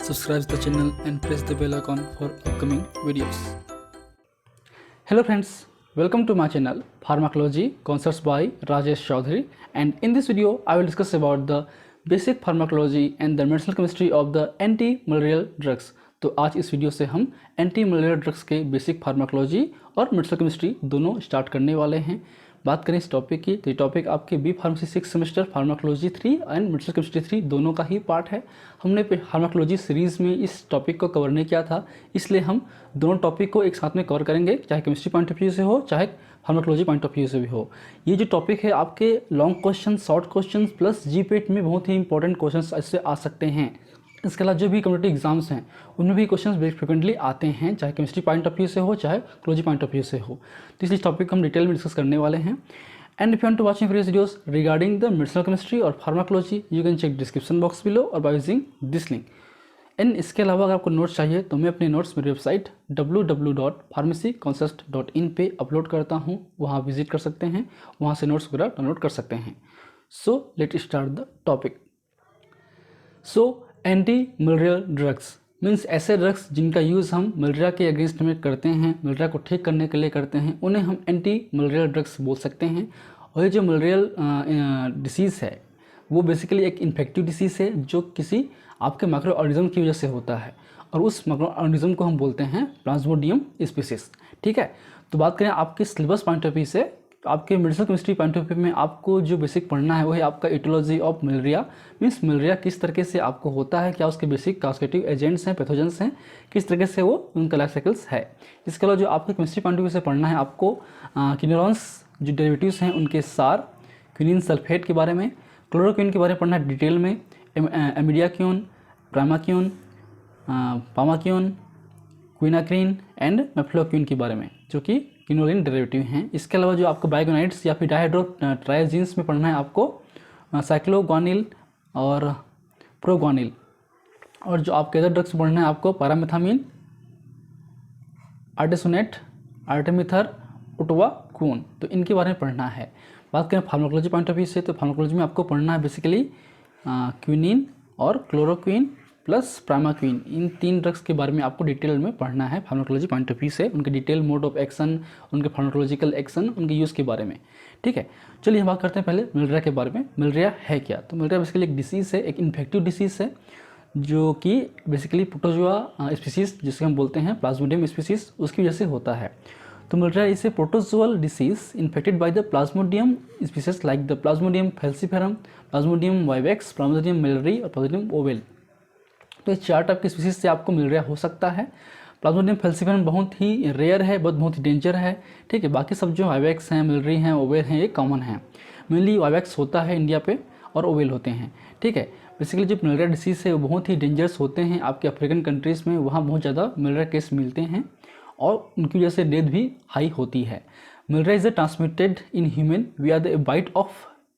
subscribe the channel and press the bell icon for upcoming videos. Hello friends, welcome to my channel Pharmacology Concepts by Rajesh Chaudhary, and in this video I will discuss about the basic pharmacology and the medicinal chemistry of the anti-malarial drugs. तो आज इस video से हम anti malaria drugs के basic pharmacology और medicinal chemistry दोनों start करने वाले हैं। बात करें इस टॉपिक की तो ये टॉपिक आपके B pharmacy 6 semester pharmacology 3 and medicinal chemistry 3 दोनों का ही पार्ट है। हमने फार्माकोलॉजी सीरीज़ में इस टॉपिक को कवर नहीं किया था, इसलिए हम दोनों टॉपिक को एक साथ में कवर करेंगे, चाहे केमिस्ट्री पॉइंट ऑफ व्यू से हो चाहे फार्माकोलॉजी पॉइंट ऑफ व्यू से भी हो। ये जो टॉपिक है आपके long question, short question plus GPAT में बहुत ही इंपॉर्टेंट क्वेश्चन इससे आ सकते हैं। इसके अलावा जो भी कम्युनिटी एग्जाम्स हैं उनमें भी क्वेश्चंस वेरी फ्रिक्वेंटली आते हैं, चाहे केमिस्ट्री पॉइंट ऑफ व्यू से हो चाहे क्लोजी पॉइंट ऑफ व्यू से हो। तो इसलिए टॉपिक हम डिटेल में डिस्कस करने वाले हैं। And if you want to watching previous videos regarding the medicinal chemistry और pharmacology you can check description box below और by using this link. And इसके अलावा अगर आपको नोट्स चाहिए तो मैं अपने नोट्स मेरी वेबसाइट www.pharmacyconcept.in पे अपलोड करता हूँ, वहाँ विजिट कर सकते हैं, वहाँ से नोट्स वगैरह डाउनलोड कर सकते हैं। So let start the topic. So anti malarial drugs means ऐसे ड्रग्स जिनका यूज़ हम मलेरिया के अगेंस्ट में करते हैं, मलेरिया को ठीक करने के लिए करते हैं, उन्हें हम एंटी मलेरियल ड्रग्स बोल सकते हैं। और ये जो मलेरियल डिसीज़ है वो बेसिकली एक इन्फेक्टिव डिसीज़ है जो किसी आपके माइक्रो ऑर्गेनिज्म की वजह से होता है, और उस माइक्रो ऑर्गेनिज्म को हम बोलते हैं प्लाज्मोडियम स्पीसीज। ठीक है, तो बात करें आपके सिलेबस पॉइंट ऑफ व्यू से, आपके medicinal chemistry point of view में आपको जो बेसिक पढ़ना है वो है आपका etiology of malaria. Means malaria किस तरीके से आपको होता है, क्या उसके बेसिक कॉस्मेटिक एजेंट्स हैं, पैथोजेंस हैं, किस तरीके से वो उनका लाइफ साइकिल्स है। इसके अलावा जो आपके केमिस्ट्री पॉइंट ऑफ व्यू से पढ़ना है आपको किनोरॉन्स जो डेरिवेटिव्स हैं उनके सार, क्विनिन सल्फेट के बारे में, क्लोरोक्विन के बारे में पढ़ना है डिटेल में, एमिडियाक्यून, प्रामाक्यून, पामाक्यून, क्विनाक्रीन एंड मेफ्लोक्विन के बारे में जो कि किनोलिन डेरिवेटिव हैं। इसके अलावा जो आपको बायोगोनाइड्स या फिर डायहाइड्रो ट्राइजीन्स में पढ़ना है आपको साइक्लोग्वानिल और प्रोग्वानिल, और जो आपके अदर ड्रग्स पढ़ना है आपको पैरामेथामिन, आर्टेसोनेट, आर्टेमिथर, उटवाक्वोन, तो इनके बारे में पढ़ना है। बात करें फार्माकोलॉजी पॉइंट ऑफ व्यू से तो फार्माकोलॉजी में आपको पढ़ना है बेसिकली क्विनिन और क्लोरोक्विन प्लस प्रामाक्विन, इन 3 ड्रग्स के बारे में आपको डिटेल में पढ़ना है फार्माकोलॉजी पॉइंट ऑफ व्यू से, उनके डिटेल मोड ऑफ एक्शन, उनके फार्माकोलॉजिकल एक्शन, उनके यूज़ के बारे में। ठीक है, चलिए हम बात करते हैं पहले मलेरिया के बारे में। मलेरिया है क्या? तो मलेरिया बेसिकली एक डिसीज़ है, एक इन्फेक्टिव डिसीज़ है जो कि बेसिकली प्रोटोजोआ स्पीसीज़ जिसे हम बोलते हैं प्लाज्मोडियम स्पीसीज़, उसकी वजह से होता है। तो malaria is a protozoal disease infected by the plasmodium species like the plasmodium falciparum, Plasmodium vivax, Plasmodium malariae और प्लाज्मोडियम ओवेल। तो इस 4 टाइप के स्पीसीज से आपको मलेरिया हो सकता है। प्लाज्मोडियम फैल्सीफेरम बहुत ही रेयर है, बहुत ही डेंजर है। ठीक है, बाकी सब जो वाइवेक्स हैं, मलेरी हैं, ओवेल हैं, ये कॉमन हैं। मेनली वाइवेक्स होता है इंडिया पे और ओवेल होते हैं। ठीक है, बेसिकली जो मलेरिया डिसीज़ है वो बहुत ही डेंजरस होते हैं। आपके अफ्रीकन कंट्रीज़ में वहाँ बहुत ज़्यादा मलेरिया केस मिलते हैं और उनकी वजह से डेथ भी हाई होती है। Malaria is transmitted in human via the bite of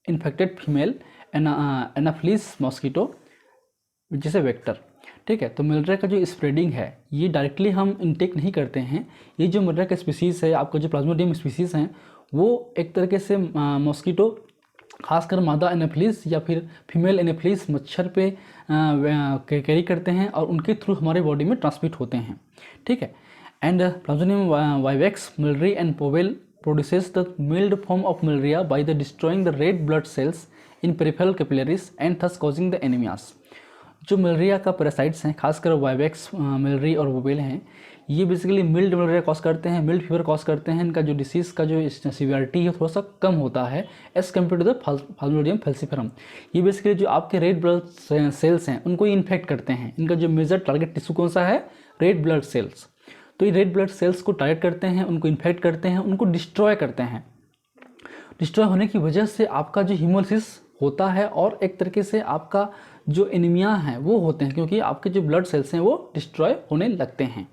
infected female anopheles mosquito which is a vector. ठीक है, तो मलेरिया का जो स्प्रेडिंग है ये डायरेक्टली हम इनटेक नहीं करते हैं। ये जो मलेरिया का स्पीसीज़ है, आपका जो प्लाज्मोडियम स्पीसीज़ हैं, वो एक तरीके से मॉस्किटो, खासकर मादा एनाफिलिस या फिर फीमेल एनाफिलिस मच्छर पे कैरी करते हैं और उनके थ्रू हमारे बॉडी में ट्रांसमिट होते हैं। ठीक है, and Plasmodium vivax, malariae and Powell produces the mild form of malaria by the destroying the red blood cells in peripheral capillaries and thus causing the anemias। जो मलेरिया का parasites हैं, खासकर vivax, malariae और vowel हैं, ये basically mild malaria cause करते हैं, mild fever cause करते हैं। इनका जो डिसीज़ का जो सीवियरिटी है थोड़ा सा कम होता है as compare to the plasmodium falciparum. ये बेसिकली जो आपके रेड ब्लड सेल्स हैं उनको इन्फेक्ट करते हैं। इनका जो मेजर टारगेट टिश्यू कौन सा है? Red blood cells. तो ये रेड ब्लड सेल्स को टारगेट करते हैं, उनको इन्फेक्ट करते हैं, उनको डिस्ट्रॉय करते हैं। डिस्ट्रॉय होने की वजह से आपका जो हीमोलिसिस होता है और एक तरीके से आपका जो एनीमिया है वो होते हैं, क्योंकि आपके जो ब्लड सेल्स हैं वो डिस्ट्रॉय होने लगते हैं।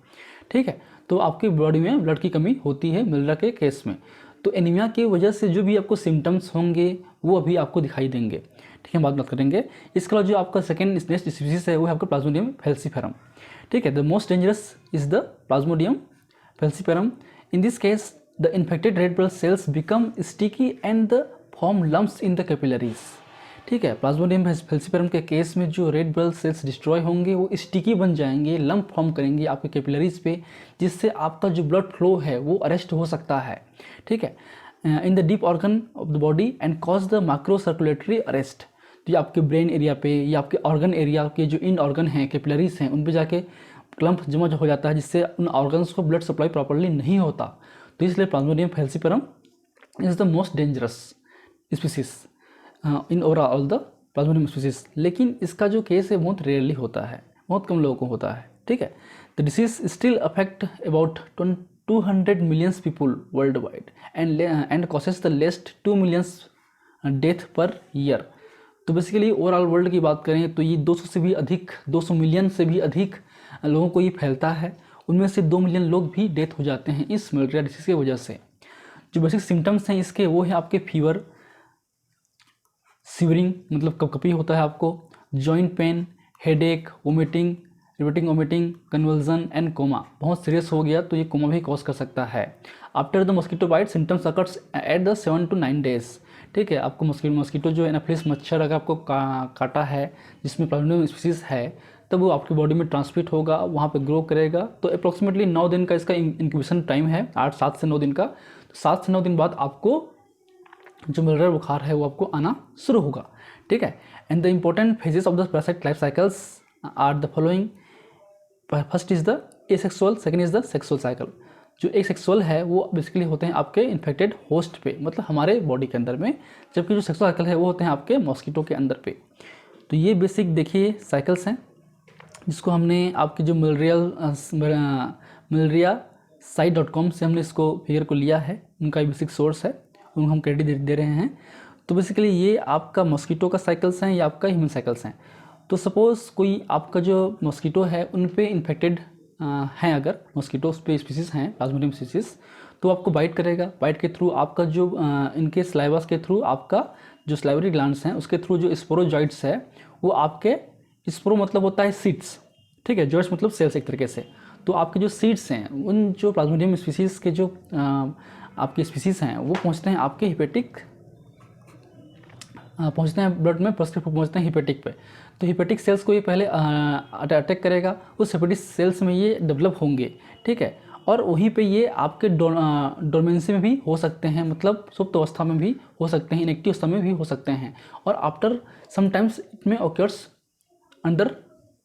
ठीक है, तो आपकी बॉडी में ब्लड की कमी होती है मलेरिया के केस में। तो एनीमिया की वजह से जो भी आपको सिम्टम्स होंगे वो अभी आपको दिखाई देंगे। ठीक है, बात करेंगे। इसके अलावा जो आपका सेकेंड नेक्स्ट स्पीसीज है वो है आपका प्लाज्मोडियम फैल्सीफेरम। ठीक है, the most dangerous is the plasmodium falciparum. In this case the infected red blood cells become sticky and the form lumps in the capillaries. ठीक है। प्लाज्मोडियम फैल्सिपारम के केस में जो रेड ब्लड सेल्स डिस्ट्रॉय होंगे वो sticky बन जाएंगे, lump form करेंगे आपके कैपिलरीज पे, जिससे आपका जो ब्लड फ्लो है वो अरेस्ट हो सकता है। ठीक है, in the deep organ of the body and cause the micro circulatory arrest. तो ये आपके ब्रेन एरिया पे या आपके ऑर्गन एरिया के जो इन ऑर्गन हैं, कैपिलरीज हैं, उन पे जाके क्लम्प जमा हो जाता है, जिससे उन ऑर्गन्स को ब्लड सप्लाई प्रॉपर्ली नहीं होता। तो इसलिए plasmodium falciparum is the most dangerous species in overall the plasmodium species. लेकिन इसका जो केस है बहुत रेयरली होता है, बहुत कम लोगों को होता है। ठीक है, the disease still affect about 200 millions people world wide and causes the लेस्ट 2 millions death per year. तो बेसिकली ओवरऑल वर्ल्ड की बात करें तो ये 200 से भी अधिक, 200 मिलियन से भी अधिक लोगों को ये फैलता है। उनमें से 2 मिलियन लोग भी डेथ हो जाते हैं इस मलेरिया डिसीज़ की वजह से। जो बेसिक सिम्टम्स हैं इसके वो है आपके फीवर, शिवरिंग मतलब कपकपी होता है आपको, joint pain, headache, vomiting, repeating vomiting, convulsion and coma. बहुत सीरियस हो गया तो ये कोमा भी कॉज कर सकता है। After the mosquito bite symptoms occurs at the 7 to 9 days। ठीक है, आपको मॉस्किटो जो एनाफिलिस मच्छर अगर आपको काटा है जिसमें प्लाज्मोडियम स्पीसीज है, तब वो आपकी बॉडी में ट्रांसमिट होगा, वहाँ पे ग्रो करेगा। तो अप्रॉक्सीमेटली 9 दिन का इसका इंक्यूबेशन टाइम है, 7 से 9 दिन का। तो 7 से 9 दिन बाद आपको जो मलेरिया बुखार है वो आपको आना शुरू होगा। ठीक है, and the important phases of the parasite life cycles are the following. First is the asexual, second is the sexual cycle. जो एसेक्सुअल है वो बेसिकली होते हैं आपके इन्फेक्टेड होस्ट पे, मतलब हमारे बॉडी के अंदर में, जबकि जो सेक्सुअल साइकिल है वो होते हैं आपके मॉस्किटो के अंदर पे। तो ये बेसिक देखिए साइकिल्स हैं, जिसको हमने आपकी जो मलेरिया site.com से हमने इसको फिगर को लिया है, उनका बेसिक सोर्स है, उनको हम क्रेडिट दे रहे हैं। तो बेसिकली ये आपका मॉस्किटो का साइकिल्स हैं या आपका ह्यूमन साइकिल्स हैं। तो सपोज़ कोई आपका जो मॉस्किटो है उन पे इन्फेक्टेड हैं, अगर मॉस्किटो पे स्पीसीज़ हैं प्लाज्मोडियम स्पीसीज़, तो आपको बाइट करेगा। बाइट के थ्रू आपका जो इनके स्लाइवास के थ्रू आपका जो स्लाइवरी ग्लैंड्स हैं उसके थ्रू जो स्पोरोजॉइट्स है वो आपके, स्पोरो मतलब होता है सीड्स, ठीक है, जॉइट्स मतलब सेल्स एक तरीके से। तो आपके जो सीड्स हैं उन जो प्लाज्मोडियम स्पीसीज़ के जो आपके स्पीसीज़ हैं वो पहुंचते हैं आपके हिपेटिक, पहुंचते हैं ब्लड में, फर्स्ट पहुंचते हैं हिपेटिक पे। तो हिपेटिक सेल्स को ये पहले अटैक करेगा, उस हिपेटिक सेल्स में ये डेवलप होंगे। ठीक है, और वहीं पे ये आपके डोरमेंसी में भी हो सकते हैं, मतलब सुप्त अवस्था में भी हो सकते हैं, इनएक्टिव अवस्था में भी हो सकते हैं, और आफ्टर समटाइम्स इट में ऑकर्स अंडर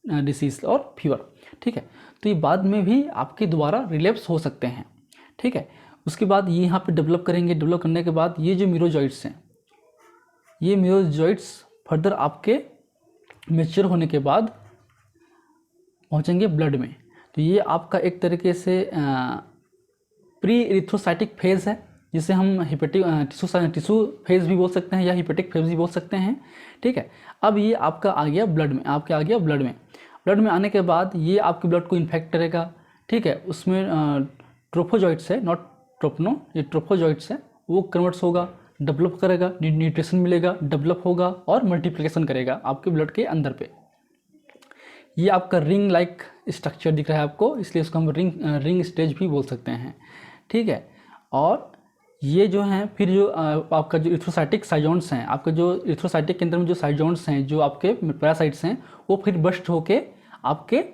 डिसीज और फीवर। ठीक है, तो ये बाद में भी आपके दोबारा रिलैप्स हो सकते हैं। ठीक है, उसके बाद ये यहाँ पे डेवलप करेंगे। डेवलप करने के बाद ये जो मीरोजॉइट्स हैं, ये मीरोजॉइट्स फर्दर आपके मैच्योर होने के बाद पहुँचेंगे ब्लड में। तो ये आपका एक तरीके से प्री इरिथ्रोसाइटिक फेज़ है, जिसे हम हिपेटिक टिश्यू फेज़ भी बोल सकते हैं या हिपेटिक फेज़ भी बोल सकते हैं। ठीक है, अब ये आपका आ गया ब्लड में, आपके आ गया ब्लड में। ब्लड में आने के बाद ये आपके ब्लड को इन्फेक्ट करेगा। ठीक है, उसमें ट्रोफोजॉइट्स है, नॉट ट्रोपनो, ये ट्रोफोजॉइट्स है, वो कन्वर्ट्स होगा, डेवलप करेगा, न्यूट्रिशन मिलेगा, डेवलप होगा और मल्टीप्लिकेशन करेगा आपके ब्लड के अंदर पे। ये आपका रिंग लाइक स्ट्रक्चर दिख रहा है आपको, इसलिए इसको हम रिंग स्टेज भी बोल सकते हैं। ठीक है, और ये जो हैं फिर जो आपका जो इरिथ्रोसाइटिक साइजोन्स हैं, आपका जो इरिथ्रोसाइटिक के अंदर में जो साइजोन्स हैं, जो आपके पैरासाइट्स हैं, वो फिर बस्ट होके आपके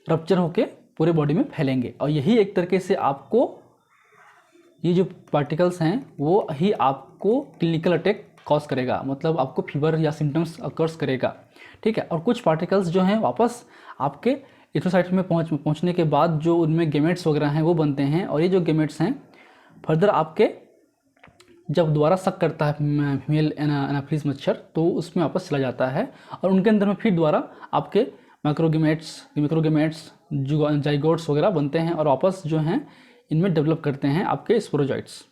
रप्चर होके पूरे बॉडी में फैलेंगे। और यही एक तरीके से आपको ये जो पार्टिकल्स हैं वो ही आपको क्लिनिकल अटैक कॉज करेगा, मतलब आपको फीवर या सिम्टम्स अकर्स करेगा। ठीक है, और कुछ पार्टिकल्स जो हैं वापस आपके इरिथ्रोसाइट्स में पहुंचने के बाद जो उनमें गेमेट्स वगैरह हैं वो बनते हैं, और ये जो गेमेट्स हैं फर्दर आपके जब दोबारा सक करता है फीमेल एनाफिलिस मच्छर तो उसमें वापस चला जाता है, और उनके अंदर में फिर दोबारा आपके माइक्रोगेमेट्स जाइगोट्स वगैरह बनते हैं, और वापस जो हैं इनमें डेवलप करते हैं आपके स्पोरोजॉइट्स।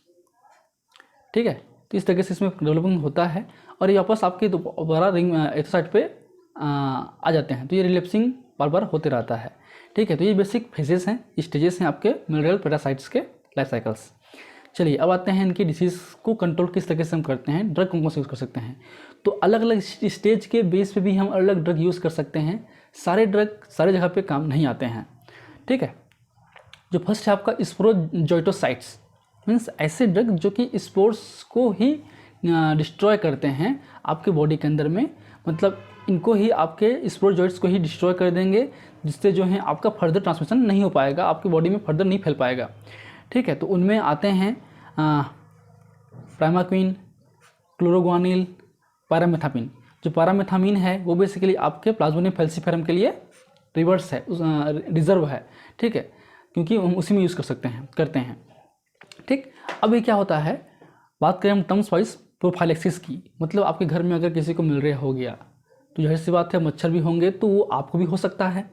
ठीक है, तो इस तरीके से इसमें डेवलपिंग होता है, और ये वापस आपके दोबारा रिंग इरिथ्रोसाइट पे आ जाते हैं। तो ये रिलैप्सिंग बार बार होते रहता है। ठीक है, तो ये बेसिक फेजेस हैं, स्टेजेस हैं आपके मिनरल पैरासाइट्स के लाइफ साइकिल्स। चलिए अब आते हैं इनकी डिसीज़ को कंट्रोल किस तरीके से हम करते हैं, ड्रग कौन कौन से यूज़ कर सकते हैं। तो अलग अलग स्टेज के बेस पे भी हम अलग ड्रग यूज़ कर सकते हैं। सारे ड्रग सारे जगह पे काम नहीं आते हैं। ठीक है, जो फर्स्ट है आपका स्पोरोजॉइटोसाइट्स, मीन्स ऐसे ड्रग जो कि स्पोर्स को ही डिस्ट्रॉय करते हैं आपके बॉडी के अंदर में, मतलब इनको ही आपके स्पोरोजोइट्स को ही डिस्ट्रॉय कर देंगे, जिससे जो है आपका फर्दर ट्रांसमिशन नहीं हो पाएगा, आपकी बॉडी में फर्दर नहीं फैल पाएगा। ठीक है, तो उनमें आते हैं प्राइमाक्विन, क्लोरोग्वानिल, पैरामेथामिन। जो पैरामेथामिन है वो बेसिकली आपके प्लाज्मोडियम फैल्सीफेरम के लिए रिवर्स है, रिजर्व है। ठीक है, क्योंकि हम उसी में यूज़ करते हैं। ठीक, अब ये क्या होता है, बात करें हम टर्म्स वाइज प्रोफाइलेक्सिस की, मतलब आपके घर में अगर किसी को मलेरिया हो गया तो जाहिर सी बात है मच्छर भी होंगे तो वो आपको भी हो सकता है।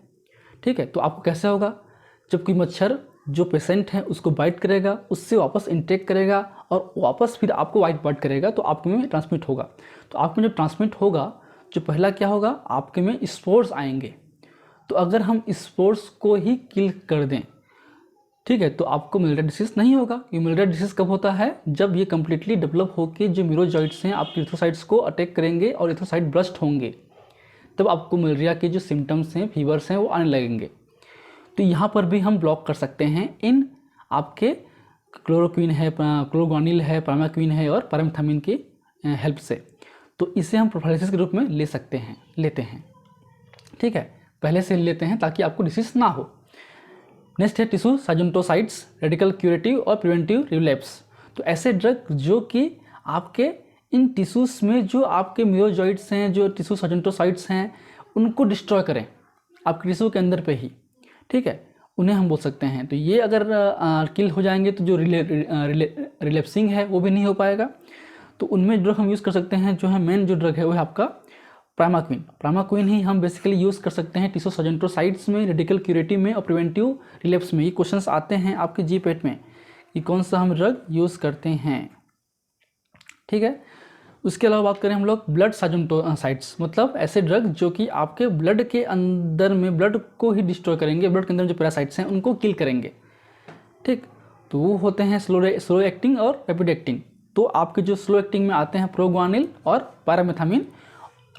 ठीक है, तो आपको कैसे होगा, जब कोई मच्छर जो पेशेंट है उसको बाइट करेगा, उससे वापस इंटेक करेगा और वापस फिर आपको बाइट करेगा, तो आपके में ट्रांसमिट होगा। तो आपके में जो ट्रांसमिट होगा, जो पहला क्या होगा, आपके में स्पोर्स आएंगे। तो अगर हम स्पोर्स को ही किल कर दें, ठीक है, तो आपको मलेरिया डिसीज़ नहीं होगा। ये मलेरिया डिसीज़ कब होता है, जब ये कम्प्लीटली डेवलप होकर जो मीरोजॉइट्स हैं आपके इथ्रोसाइट्स को अटैक करेंगे और इथ्रोसाइट ब्रस्ट होंगे, तब आपको मलेरिया के जो सिम्टम्स हैं, फीवर्स हैं, वो आने लगेंगे। तो यहाँ पर भी हम ब्लॉक कर सकते हैं इन आपके क्लोरोक्विन है, क्लोरोग्वानिल है, पैरामेथामिन है और पैरामेथामिन की हेल्प से। तो इसे हम प्रोफाइलिसिस के रूप में लेते हैं। ठीक है, पहले से लेते हैं ताकि आपको डिसीज ना हो। नेक्स्ट है टिश्यू साइजेंटोसाइट्स, रेडिकल क्यूरेटिव और प्रिवेंटिव रिलैप्स। तो ऐसे ड्रग जो कि आपके इन टिश्यूज़ में जो आपके मियोजॉइट्स हैं, जो टिश्यू साइजेंटोसाइट्स हैं, उनको डिस्ट्रॉय करें आपके टिश्यू के अंदर पे ही। ठीक है, उन्हें हम बोल सकते हैं। तो ये अगर किल हो जाएंगे तो जो रिलैप्सिंग है वो भी नहीं हो पाएगा। तो उनमें ड्रग हम यूज़ कर सकते हैं, जो है मेन जो ड्रग है वो है आपका प्राइमाक्विन ही हम बेसिकली यूज़ कर सकते हैं टिश्यू साइजेंटोसाइट्स में, रेडिकल क्यूरेटिव में और प्रिवेंटिव रिलैप्स में। ये क्वेश्चंस आते हैं आपके जीपेट में कि कौन सा हम ड्रग यूज़ करते हैं। ठीक है, उसके अलावा बात करें हम लोग ब्लड साइजेंटोसाइट्स, मतलब ऐसे ड्रग जो कि आपके ब्लड के अंदर में ब्लड को ही डिस्ट्रॉय करेंगे, ब्लड के अंदर जो पैरासाइट्स हैं उनको किल करेंगे। ठीक, तो वो होते हैं स्लो एक्टिंग और रैपिड एक्टिंग। तो आपके जो स्लो एक्टिंग में आते हैं प्रोग्वानिल और पैरामेथामिन,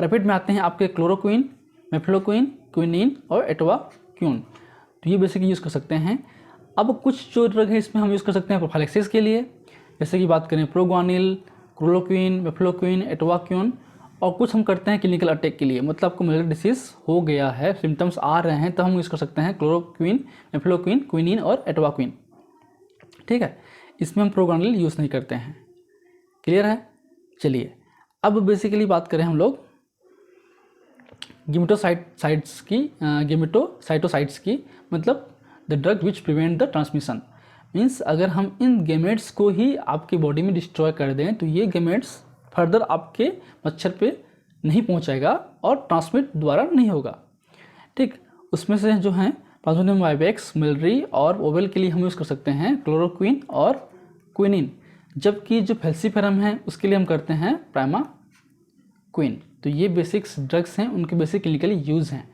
रैपिड में आते हैं आपके क्लोरोक्विन, मेफ्लोक्विन, क्विनिन और एटोवाक्विन। तो ये बेसिकली यूज़ कर सकते हैं। अब कुछ जो ड्रग है इसमें हम यूज़ कर सकते हैं प्रोफाइलेक्सिस के लिए, जैसे कि बात करें प्रोग्वानिल, क्लोरोक्विन, मेफ्लोक्विन, एटोवाक्विन, और कुछ हम करते हैं क्लिनिकल अटैक के लिए, मतलब आपको मलेरिया डिसीज़ हो गया है, सिम्टम्स आ रहे हैं, तो हम यूज़ कर सकते हैं क्लोरोक्विन, मेफ्लोक्विन, क्विनिन और एटोवाक्विन। ठीक है, इसमें हम प्रोग्वानिल यूज़ नहीं करते हैं। क्लियर है? चलिए अब बेसिकली बात करें हम लोग गेमेटोसाइटोसाइट्स की, मतलब the drug which prevent the transmission. Means अगर हम इन गेमेट्स को ही आपकी बॉडी में डिस्ट्रॉय कर दें तो ये गेमेट्स फर्दर आपके मच्छर पे नहीं पहुंचेगा और ट्रांसमिट द्वारा नहीं होगा। ठीक, उसमें से जो हैं प्लाज्मोडियम वाइवेक्स, मिलिट्री और ओवेल के लिए हम यूज़ कर सकते हैं क्लोरोक्विन और क्विनिन, जबकि जो फैल्सीफेरम है उसके लिए हम करते हैं प्राइमाक्विन। तो ये बेसिक्स ड्रग्स हैं, उनके बेसिक क्लिनिकली यूज़ हैं।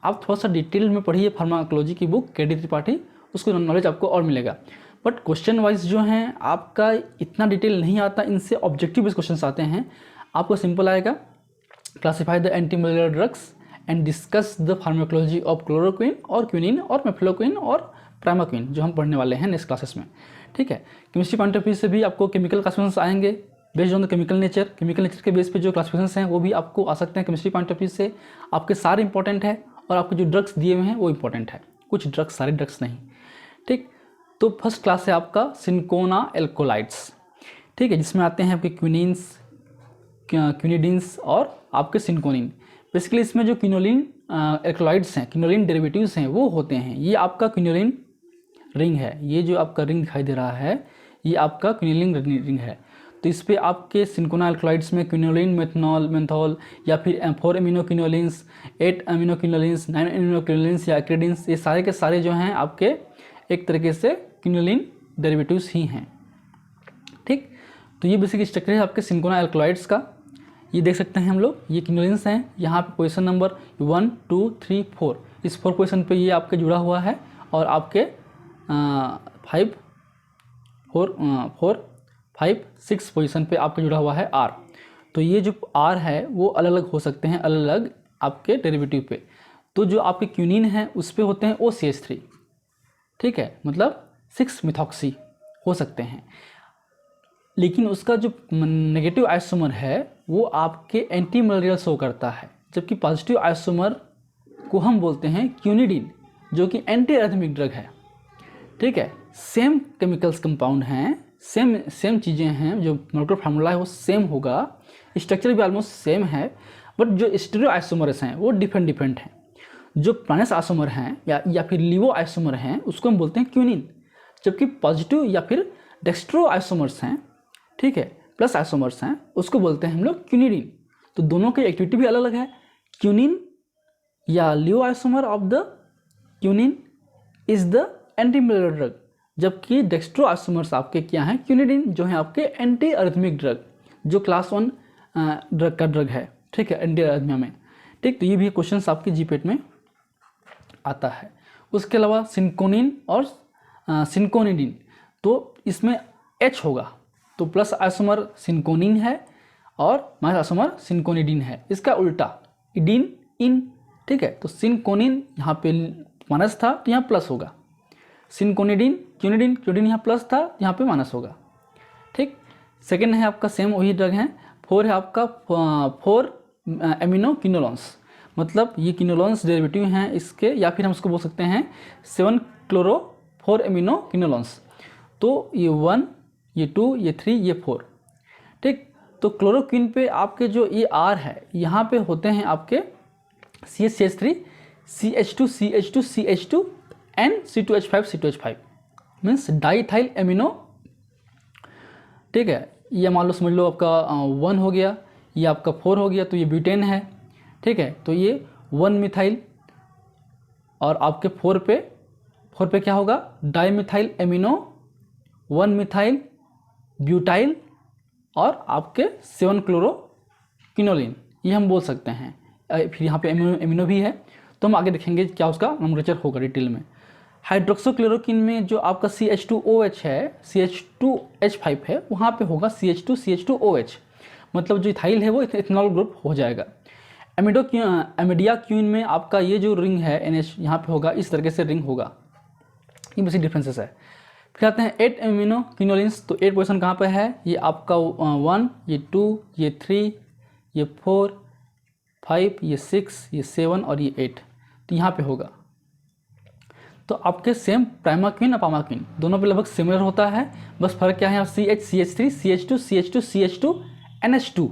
आप थोड़ा सा डिटेल में पढ़िए फार्माकोलॉजी की बुक के डी त्रिपाठी, उसको नॉलेज आपको और मिलेगा। बट क्वेश्चन वाइज जो हैं आपका इतना डिटेल नहीं आता, इनसे ऑब्जेक्टिव बेस्ड क्वेश्चन आते हैं। आपको सिंपल आएगा, classify the anti malaria drugs and discuss the pharmacology of chloroquine और क्विनिन और मेफ्लोक्विन और प्राइमाक्विन, जो हम पढ़ने वाले हैं नेक्स्ट क्लासेस में। ठीक है, केमिस्ट्री पॉइंट ऑफ व्यू से भी आपको केमिकल क्लासिफिकेशन आएंगे based on the chemical nature के बेस पे जो क्लासिफिकेशन हैं वो भी आपको आ सकते हैं केमिस्ट्री पॉइंट ऑफ व्यू से। आपके सारे इंपॉर्टेंट है और आपके जो ड्रग्स दिए हुए हैं वो इंपॉर्टेंट है, कुछ ड्रग्स, सारे ड्रग्स नहीं। ठीक, तो फर्स्ट क्लास है आपका सिनकोना एल्कोलाइड्स। ठीक है, जिसमें आते हैं आपके क्विनिन्स, क्विनिडिन्स और आपके सिनकोनिन। बेसिकली इसमें जो क्विनोलिन एल्कोलाइड्स हैं, क्विनोलिन डेरिवेटिव्स हैं, वो होते हैं। ये आपका क्विनोलिन रिंग है, ये जो आपका रिंग दिखाई दे रहा है ये आपका क्विनोलिन रिंग है। तो इस पर आपके सिनकोना एल्कोलाइड्स में क्विनोलिन, मेथनॉल, मेंथॉल या फिर 4 एमिनोक्विनोलिन्स, 8 एमिनोक्विनोलिन्स, 9 एमिनोक्विनोलिन्स या एक्रिडिन्स, ये सारे के सारे जो हैं आपके एक तरीके से क्विनोलिन डेरिवेटिव्स ही हैं। ठीक, तो ये बेसिक स्ट्रक्चर है आपके सिनकोना एल्कोलाइड्स का। ये देख सकते हैं हम लोग, ये क्विनोलिन्स हैं, यहाँ पे पोजीशन नंबर 1, 2, 3, 4, इस 4 पोजीशन पे ये आपके जुड़ा हुआ है और आपके 5, 6 पोजीशन पे आपका जुड़ा हुआ है R। तो ये जो R है वो अलग अलग हो सकते हैं, अलग अलग आपके डेरिवेटिव पे। तो जो आपके क्यूनिन है उस पे होते हैं OCH3। ठीक है, मतलब 6 मिथॉक्सी हो सकते हैं। लेकिन उसका जो नेगेटिव आइसोमर है वो आपके एंटी मलेरियल शो करता है, जबकि पॉजिटिव आइसोमर को हम बोलते हैं क्यूनिडीन, जो कि एंटी एरिथमिक ड्रग है। ठीक है, सेम केमिकल्स कंपाउंड हैं, सेम चीज़ें हैं, जो मोलेकुलर फार्मूला है वो सेम होगा, स्ट्रक्चर भी ऑलमोस्ट सेम है, बट जो स्टीरियो आइसोमर्स हैं वो डिफरेंट हैं। जो प्लानस आइसोमर हैं या फिर लिवो आइसोमर हैं उसको हम बोलते हैं क्यूनिन, जबकि पॉजिटिव या फिर डेक्स्ट्रो आइसोमर्स हैं, ठीक है, प्लस आइसोमर्स हैं, उसको बोलते हैं हम लोग क्यूनिडीन। तो दोनों की एक्टिविटी भी अलग अलग है। क्यूनिन या levo isomer of the quinine is the anti malarial drug, जबकि डेक्स्ट्रो आइसोमर्स आपके क्या हैं, क्यूनिडीन, जो है आपके एंटी अरिथमिक ड्रग, जो क्लास 1 ड्रग का ड्रग है। ठीक है, एंटी अरिथमिया में। ठीक, तो ये भी क्वेश्चन आपके जीपेट में आता है। उसके अलावा सिंकोनिन और सिंकोनिडीन, तो इसमें H होगा, तो प्लस आइसोमर सिंकोनिन है और माइनस आइसोमर सिंकोनिडीन है। इसका उल्टा इडीन इन, ठीक है, तो सिंकोनिन यहाँ पे माइनस था तो यहाँ प्लस होगा, सिंकोनिडीन क्यूनिडीन यहाँ प्लस था यहाँ पे माइनस होगा। ठीक, सेकेंड है आपका सेम वही ड्रग है। 4 है आपका 4 एमिनो किनोलॉन्स, मतलब ये किनोलॉन्स डेरिवेटिव हैं इसके, या फिर हम उसको बोल सकते हैं 7 क्लोरो 4 एमिनो किनोलॉन्स। तो ये 1, ये 2, ये 3, ये 4। ठीक, तो क्लोरोक्विन पे आपके जो ये R है यहाँ पे होते हैं आपके CH3 CH2 CH2 CH2 and C2H5 means diethyl amino. ठीक है, ये मान लो समझ लो आपका 1 हो गया, ये आपका 4 हो गया, तो ये ब्यूटेन है। ठीक है, तो ये 1 मिथाइल और आपके 4 पे क्या होगा, di methyl amino 1 methyl butyl और आपके 7 क्लोरो किनोलिन, ये हम बोल सकते हैं। फिर यहाँ पे एमिनो भी है, तो हम आगे देखेंगे क्या उसका नोमेनक्लेचर होगा डिटेल में। हाइड्रोक्सोक्लोरोक्विन में जो आपका CH2OH है, CH2H5 है, वहाँ पे होगा CH2CH2OH, मतलब जो इथाइल है वो इथेनॉल ग्रुप हो जाएगा। एमिडिया क्यूइन में आपका ये जो रिंग है NH यहाँ पे होगा, इस तरीके से रिंग होगा। ये बेसिक डिफरेंसेस है। फिर आते हैं 8 एमिनो किनोलिन्स, तो 8 पोजीशन कहाँ पे है, ये आपका 1, ये 2, ये 3, ये 4, 5, ये 6, ये 7 और ये 8, तो यहाँ पे होगा। तो आपके सेम प्राइमाक्विन और पामाक्विन दोनों पे लगभग सिमिलर होता है, बस फर्क क्या है, CH CH3 CH2 CH2 CH2 NH2,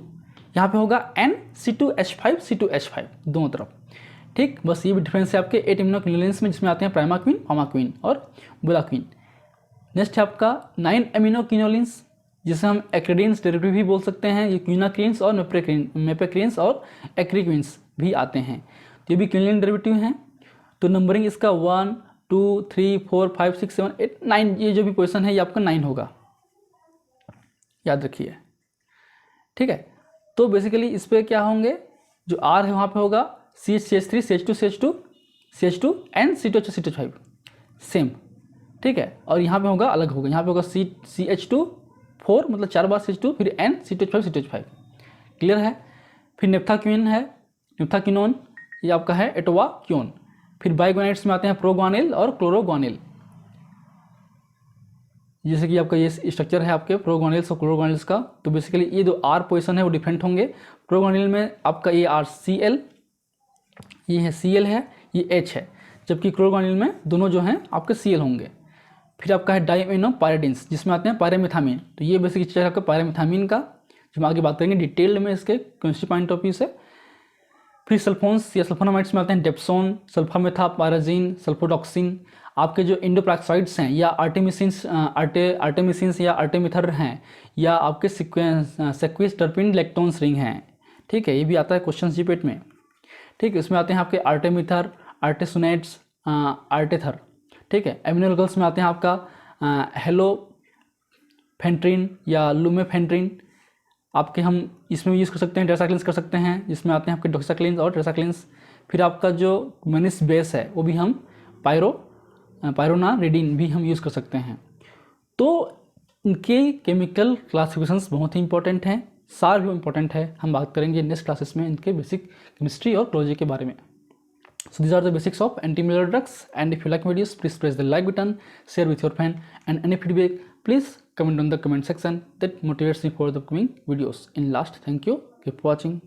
यहाँ पे होगा N C2H5 C2H5 दोनों तरफ। ठीक, बस ये भी डिफरेंस है आपके 8 एमिनो किनोलिन्स में, जिसमें आते हैं प्राइमाक्विन, पामाक्विन और बुलाक्विन। नेक्स्ट है आपका 9 एमिनो किनोलिन्स, जिसे हम एक्रिडीन्स डेरिवेटिव भी बोल सकते हैं। ये क्यूनाक्रिन्स और मेपेक्रिन्स और एक्रिक्विन्स भी आते हैं, तो ये भी क्यूनिन डेरिवेटिव हैं। तो नंबरिंग इसका 1 2 3 4 5 6 7 8 9, ये जो भी पोजीशन है ये आपका 9 होगा, याद रखिए। ठीक है, तो बेसिकली इस पर क्या होंगे, जो R है वहाँ पे होगा CH3 CH2 and C2H5 same. ठीक है, और यहाँ पे होगा अलग होगा, यहाँ पे होगा CH2 4, मतलब 4 बार CH2, फिर N C2H5 क्लियर है। फिर नेप्थाक्विन है, नेप्थाक्विनोन, ये आपका है एटोवाक्विन। फिर बाइगोनेट्स में आते हैं प्रोग्वानिल और क्लोरोग्वानिल, जैसे कि आपका ये स्ट्रक्चर है आपके प्रोग्वानिल्स और क्लोरोग्वानिल्स का। तो बेसिकली ये जो R पोजीशन है वो डिफरेंट होंगे। प्रोग्वानिल में आपका ये RCl, ये है Cl है, ये H है, जबकि क्लोरोग्वानिल में दोनों जो हैं आपके Cl होंगे। फिर आपका है डाइएमिनो पायरिडिन्स, जिसमें आते हैं पायरेमिथामीन, तो ये बेसिक स्ट्रक्चर है आपका पायरेमिथामीन का, जो हम आगे बात करेंगे डिटेल्ड में इसके केमिस्ट्री पॉइंट ऑफ व्यू से। फिर सल्फोन्स या सल्फोनामाइड्स में आते हैं डेप्सोन, सल्फामेथापायराजीन, सल्फोडॉक्सिन। आपके जो इंडोपैराक्साइड्स हैं या आर्टेमिसिन्स या आर्टेमिथर हैं, या आपके सेक्विस्टर्पिन लैक्टोन्स रिंग हैं। ठीक है, ये भी आता है क्वेश्चन जीपेट में। ठीक है, इसमें आते हैं आपके आर्टेमिथर, आर्टेसोनेट्स, आर्टेथर। ठीक है, एमिनोगल्स में आते हैं आपका हेलोफेंट्रिन या लुमेफेंट्रिन, आपके हम इसमें यूज़ कर सकते हैं, टेट्रासाइक्लिन्स कर सकते हैं, जिसमें आते हैं आपके डॉक्साक्लिन्स और टेट्रासाइक्लिन्स। फिर आपका जो मेनिस बेस है वो भी हम पायरोनारिडीन भी हम यूज़ कर सकते हैं। तो इनके केमिकल क्लासिफिकेशंस बहुत ही इंपॉर्टेंट हैं, सार भी इंपॉर्टेंट है। हम बात करेंगे नेक्स्ट क्लासेस में इनके बेसिक केमिस्ट्री और क्लोजी के बारे में। So these are the basics of anti-malarial drugs, and if you like videos, please press the like button, share with your friend, and any feedback, please comment on the comment section. That motivates me for the upcoming videos. In last, thank you. Keep watching.